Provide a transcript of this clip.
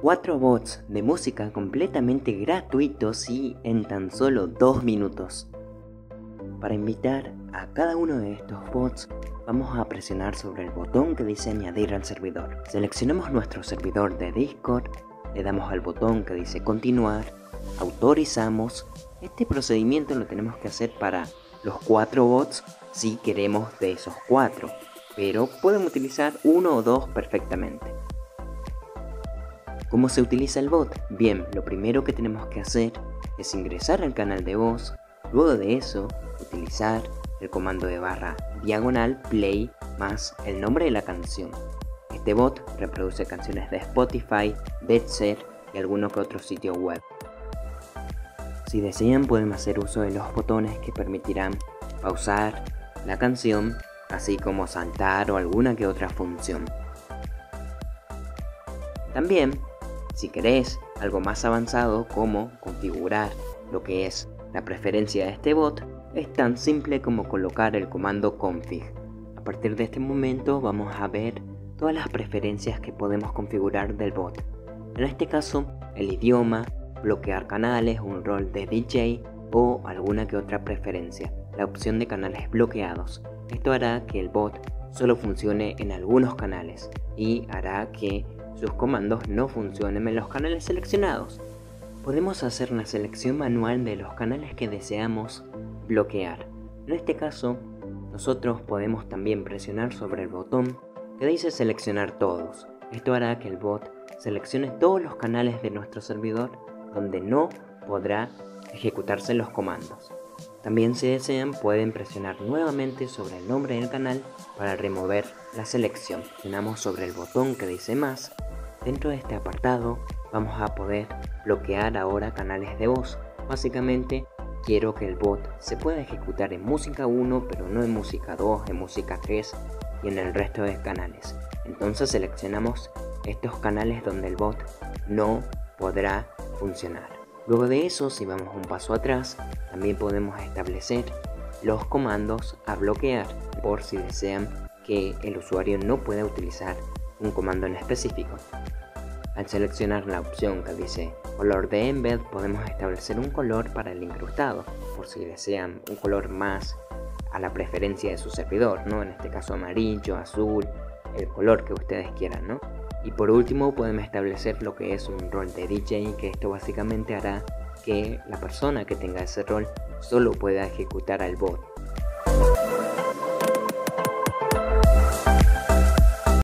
4 bots de música completamente gratuitos y en tan solo 2 minutos. Para invitar a cada uno de estos bots, vamos a presionar sobre el botón que dice añadir al servidor. Seleccionamos nuestro servidor de Discord, le damos al botón que dice continuar, autorizamos. Este procedimiento lo tenemos que hacer para los 4 bots si queremos de esos 4, pero pueden utilizar 1 o 2 perfectamente. ¿Cómo se utiliza el bot? Bien, lo primero que tenemos que hacer es ingresar al canal de voz. Luego de eso, utilizar el comando de /diagonal play más el nombre de la canción. Este bot reproduce canciones de Spotify, Deezer y alguno que otro sitio web. Si desean, pueden hacer uso de los botones que permitirán pausar la canción, así como saltar o alguna que otra función. También, si querés algo más avanzado como configurar lo que es la preferencia de este bot, es tan simple como colocar el comando config. A partir de este momento vamos a ver todas las preferencias que podemos configurar del bot. En este caso, el idioma, bloquear canales, un rol de DJ o alguna que otra preferencia. La opción de canales bloqueados. Esto hará que el bot solo funcione en algunos canales y hará que sus comandos no funcionen en los canales seleccionados. Podemos hacer una selección manual de los canales que deseamos bloquear. En este caso, nosotros podemos también presionar sobre el botón que dice seleccionar todos. Esto hará que el bot seleccione todos los canales de nuestro servidor donde no podrá ejecutarse los comandos. También, si desean, pueden presionar nuevamente sobre el nombre del canal para remover la selección. Presionamos sobre el botón que dice más. Dentro de este apartado vamos a poder bloquear ahora canales de voz. Básicamente quiero que el bot se pueda ejecutar en música 1, pero no en música 2, en música 3 y en el resto de canales. Entonces seleccionamos estos canales donde el bot no podrá funcionar. Luego de eso, si vamos un paso atrás, también podemos establecer los comandos a bloquear por si desean que el usuario no pueda utilizar un comando en específico. Al seleccionar la opción que dice color de embed, podemos establecer un color para el incrustado, por si desean un color más a la preferencia de su servidor, ¿no? En este caso amarillo, azul, el color que ustedes quieran, ¿no? Y por último podemos establecer lo que es un rol de DJ, que esto básicamente hará que la persona que tenga ese rol solo pueda ejecutar al bot.